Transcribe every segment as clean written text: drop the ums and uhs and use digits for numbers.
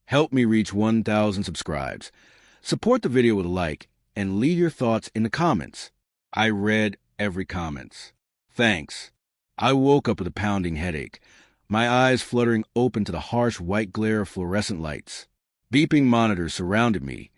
Help me reach 1,000 subscribes. Support the video with a like and leave your thoughts in the comments. I read every comment. Thanks. I woke up with a pounding headache, my eyes fluttering open to the harsh white glare of fluorescent lights. Beeping monitors surrounded me,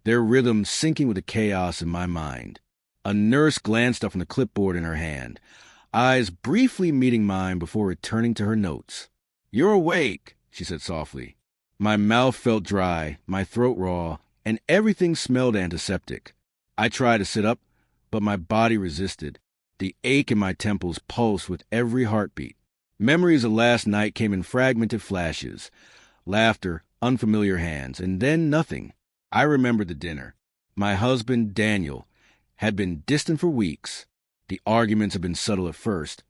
their rhythm syncing with the chaos in my mind. A nurse glanced up from the clipboard in her hand, eyes briefly meeting mine before returning to her notes. "You're awake," she said softly. My mouth felt dry, my throat raw, and everything smelled antiseptic. I tried to sit up, but my body resisted. The ache in my temples pulsed with every heartbeat. Memories of last night came in fragmented flashes. Laughter, unfamiliar hands, and then nothing. I remembered the dinner. My husband, Daniel, had been distant for weeks. The arguments had been subtle at first.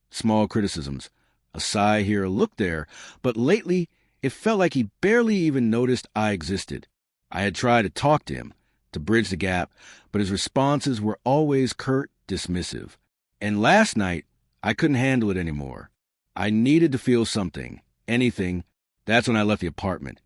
Small criticisms, a sigh here, a look there, but lately it felt like he barely even noticed I existed. I had tried to talk to him, to bridge the gap, but his responses were always curt, dismissive. And last night, I couldn't handle it anymore. I needed to feel something, anything. That's when I left the apartment.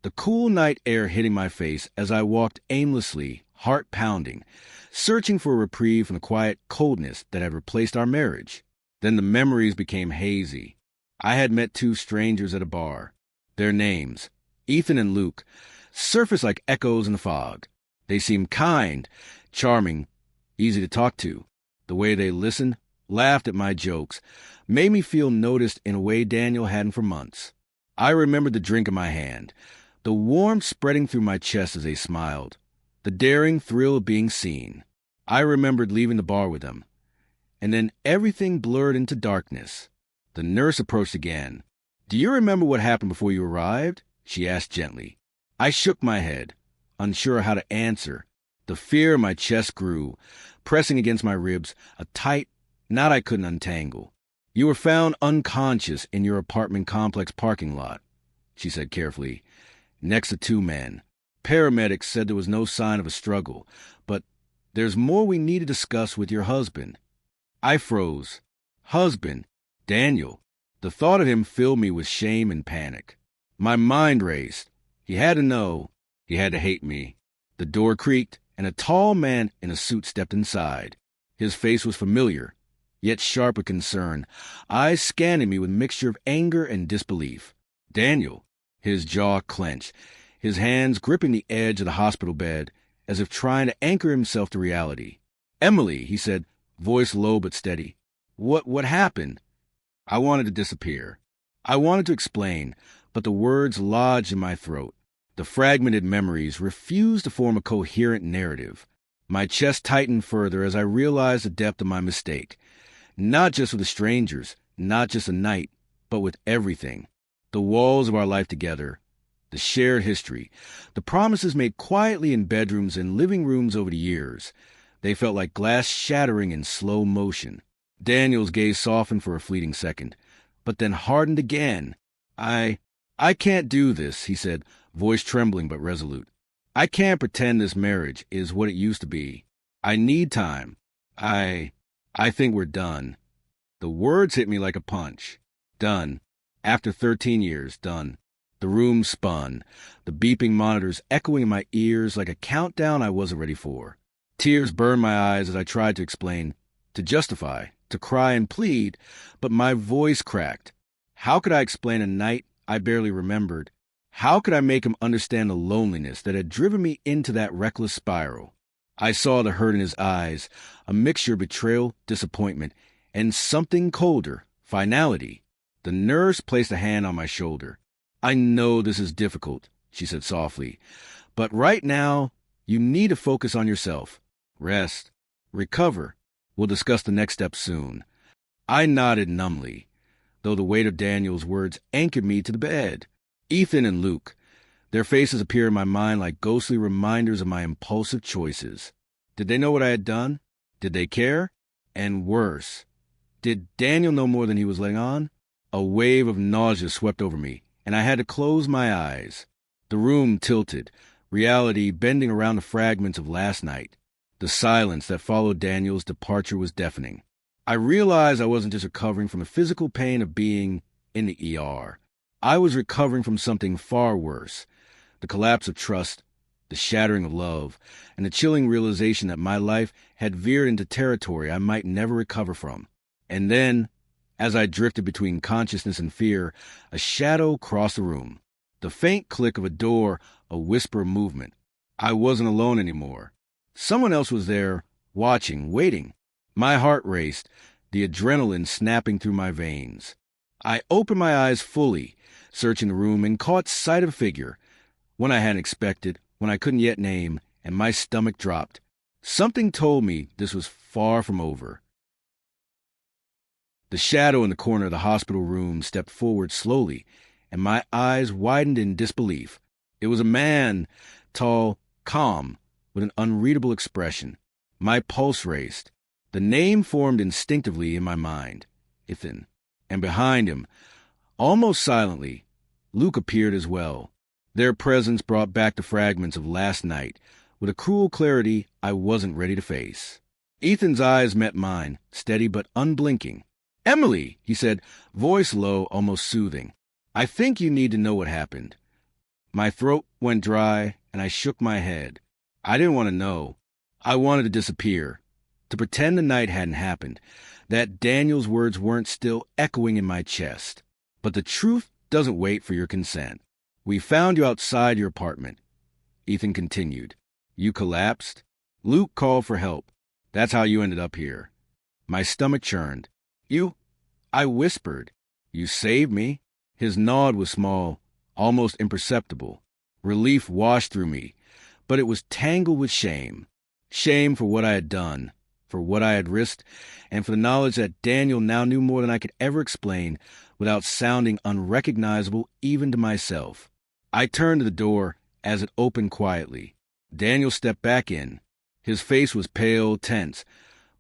The cool night air hitting my face as I walked aimlessly, heart pounding, searching for a reprieve from the quiet coldness that had replaced our marriage. Then the memories became hazy. I had met two strangers at a bar. Their names, Ethan and Luke, surfaced like echoes in the fog. They seemed kind, charming, easy to talk to. The way they listened, laughed at my jokes, made me feel noticed in a way Daniel hadn't for months. I remembered the drink in my hand, the warmth spreading through my chest as they smiled, the daring thrill of being seen. I remembered leaving the bar with them. And then everything blurred into darkness. The nurse approached again. "Do you remember what happened before you arrived?" she asked gently. I shook my head, unsure how to answer. The fear in my chest grew, pressing against my ribs, a tight knot I couldn't untangle. "You were found unconscious in your apartment complex parking lot," she said carefully, next to two men. "Paramedics said there was no sign of a struggle, but there's more we need to discuss with your husband." I froze. Husband, Daniel. The thought of him filled me with shame and panic. My mind raced. He had to know. He had to hate me. The door creaked, and a tall man in a suit stepped inside. His face was familiar, yet sharp with concern, eyes scanning me with a mixture of anger and disbelief. Daniel, his jaw clenched, his hands gripping the edge of the hospital bed, as if trying to anchor himself to reality. "Emily," he said, voice low but steady. What happened?" I wanted to disappear. I wanted to explain, but the words lodged in my throat. The fragmented memories refused to form a coherent narrative. My chest tightened further as I realized the depth of my mistake. Not just with the strangers, not just a night, but with everything. The walls of our life together, the shared history, the promises made quietly in bedrooms and living rooms over the years. They felt like glass shattering in slow motion. Daniel's gaze softened for a fleeting second, but then hardened again. I can't do this," he said, voice trembling but resolute. "I can't pretend this marriage is what it used to be. I need time. I think we're done." The words hit me like a punch. Done. After 13 years, done. The room spun, the beeping monitors echoing in my ears like a countdown I wasn't ready for. Tears burned my eyes as I tried to explain, to justify, to cry and plead, but my voice cracked. How could I explain a night I barely remembered? How could I make him understand the loneliness that had driven me into that reckless spiral? I saw the hurt in his eyes, a mixture of betrayal, disappointment, and something colder, finality. The nurse placed a hand on my shoulder. "I know this is difficult," she said softly, "but right now, you need to focus on yourself. Rest. Recover. We'll discuss the next step soon." I nodded numbly, though the weight of Daniel's words anchored me to the bed. Ethan and Luke. Their faces appeared in my mind like ghostly reminders of my impulsive choices. Did they know what I had done? Did they care? And worse, did Daniel know more than he was letting on? A wave of nausea swept over me, and I had to close my eyes. The room tilted, reality bending around the fragments of last night. The silence that followed Daniel's departure was deafening. I realized I wasn't just recovering from the physical pain of being in the ER. I was recovering from something far worse: the collapse of trust, the shattering of love, and the chilling realization that my life had veered into territory I might never recover from. And then, as I drifted between consciousness and fear, a shadow crossed the room. The faint click of a door, a whisper of movement. I wasn't alone anymore. Someone else was there, watching, waiting. My heart raced, the adrenaline snapping through my veins. I opened my eyes fully, searching the room, and caught sight of a figure, one I hadn't expected, one I couldn't yet name, and my stomach dropped. Something told me this was far from over. The shadow in the corner of the hospital room stepped forward slowly, and my eyes widened in disbelief. It was a man, tall, calm, with an unreadable expression. My pulse raced. The name formed instinctively in my mind: Ethan. And behind him, almost silently, Luke appeared as well. Their presence brought back the fragments of last night with a cruel clarity I wasn't ready to face. Ethan's eyes met mine, steady but unblinking. "Emily," he said, voice low, almost soothing. "I think you need to know what happened." My throat went dry, and I shook my head. I didn't want to know. I wanted to disappear, to pretend the night hadn't happened, that Daniel's words weren't still echoing in my chest. "But the truth doesn't wait for your consent. We found you outside your apartment," Ethan continued. "You collapsed. Luke called for help. That's how you ended up here." My stomach churned. "You," I whispered. "You saved me." His nod was small, almost imperceptible. Relief washed through me, but it was tangled with shame. Shame for what I had done, for what I had risked, and for the knowledge that Daniel now knew more than I could ever explain without sounding unrecognizable even to myself. I turned to the door as it opened quietly. Daniel stepped back in. His face was pale, tense,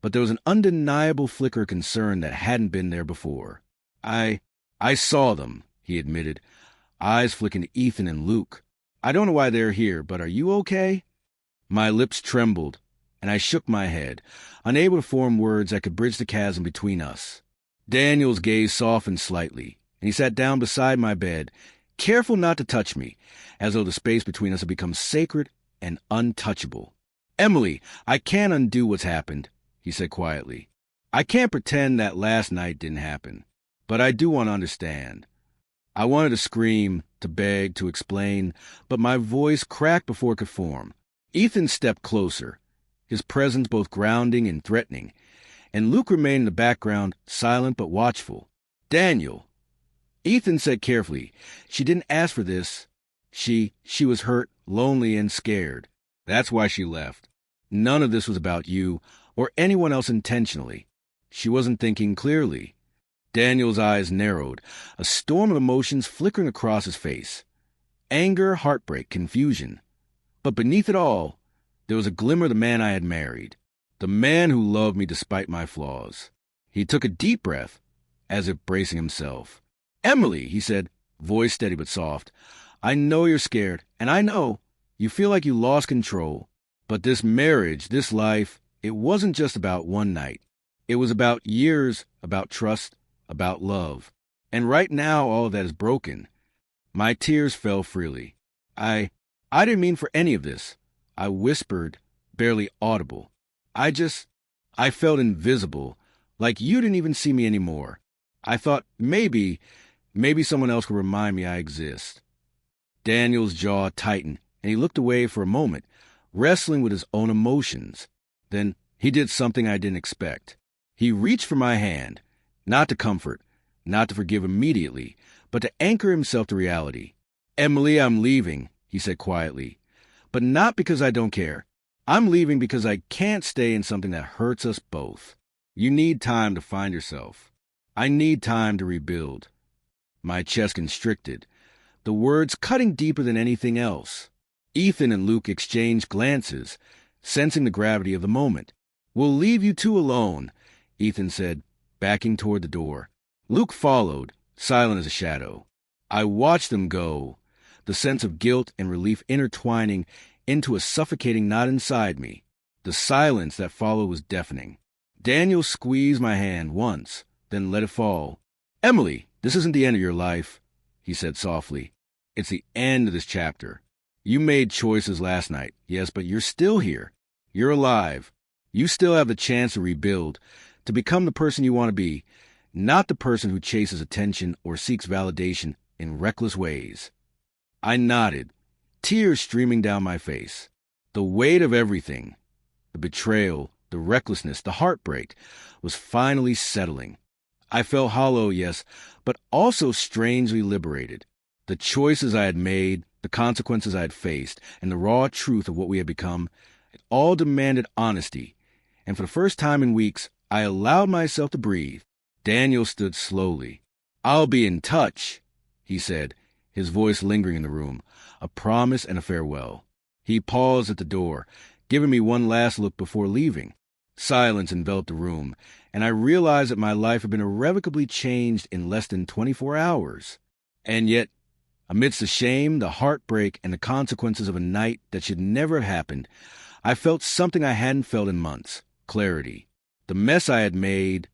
but there was an undeniable flicker of concern that hadn't been there before. I saw them," he admitted, eyes flicking to Ethan and Luke. "I don't know why they're here, but are you okay?" My lips trembled, and I shook my head, unable to form words that could bridge the chasm between us. Daniel's gaze softened slightly, and he sat down beside my bed, careful not to touch me, as though the space between us had become sacred and untouchable. "Emily, I can't undo what's happened," he said quietly. "I can't pretend that last night didn't happen, but I do want to understand." I wanted to scream, to beg, to explain, but my voice cracked before it could form. Ethan stepped closer, his presence both grounding and threatening, and Luke remained in the background, silent but watchful. "Daniel," Ethan said carefully, "she didn't ask for this. She was hurt, lonely, and scared. That's why she left. None of this was about you or anyone else intentionally. She wasn't thinking clearly." Daniel's eyes narrowed, a storm of emotions flickering across his face. Anger, heartbreak, confusion. But beneath it all, there was a glimmer of the man I had married, the man who loved me despite my flaws. He took a deep breath, as if bracing himself. "Emily," he said, voice steady but soft, "I know you're scared, and I know you feel like you lost control. But this marriage, this life, it wasn't just about one night. It was about years, about trust, about love. And right now all of that is broken." My tears fell freely. I didn't mean for any of this," I whispered, barely audible. I felt invisible, like you didn't even see me anymore. I thought maybe someone else could remind me I exist." Daniel's jaw tightened, and he looked away for a moment, wrestling with his own emotions. Then he did something I didn't expect. He reached for my hand, not to comfort, not to forgive immediately, but to anchor himself to reality. "Emily, I'm leaving," he said quietly. "But not because I don't care. I'm leaving because I can't stay in something that hurts us both. You need time to find yourself. I need time to rebuild." My chest constricted, the words cutting deeper than anything else. Ethan and Luke exchanged glances, sensing the gravity of the moment. "We'll leave you two alone," Ethan said, backing toward the door. Luke followed, silent as a shadow. I watched them go, the sense of guilt and relief intertwining into a suffocating knot inside me. The silence that followed was deafening. Daniel squeezed my hand once, then let it fall. "Emily, this isn't the end of your life." he said softly. It's the end of this chapter. You made choices last night, yes, but you're still here. You're alive. You still have the chance to rebuild, to become the person you want to be, not the person who chases attention or seeks validation in reckless ways. I nodded, tears streaming down my face. The weight of everything, the betrayal, the recklessness, the heartbreak, was finally settling. I felt hollow, yes, but also strangely liberated. The choices I had made, the consequences I had faced, and the raw truth of what we had become, it all demanded honesty. And for the first time in weeks, I allowed myself to breathe. Daniel stood slowly. I'll be in touch, he said, his voice lingering in the room, a promise and a farewell. He paused at the door, giving me one last look before leaving. Silence enveloped the room, and I realized that my life had been irrevocably changed in less than 24 hours. And yet, amidst the shame, the heartbreak, and the consequences of a night that should never have happened, I felt something I hadn't felt in months: clarity. The mess I had made,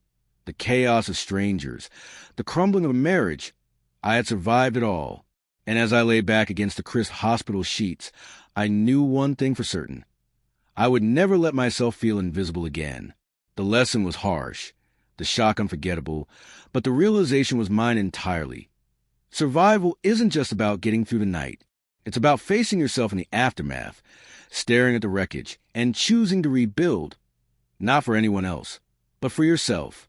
the chaos of strangers, the crumbling of a marriage, I had survived it all. And as I lay back against the crisp hospital sheets, I knew one thing for certain. I would never let myself feel invisible again. The lesson was harsh, the shock unforgettable, but the realization was mine entirely. Survival isn't just about getting through the night. It's about facing yourself in the aftermath, staring at the wreckage, and choosing to rebuild, not for anyone else, but for yourself.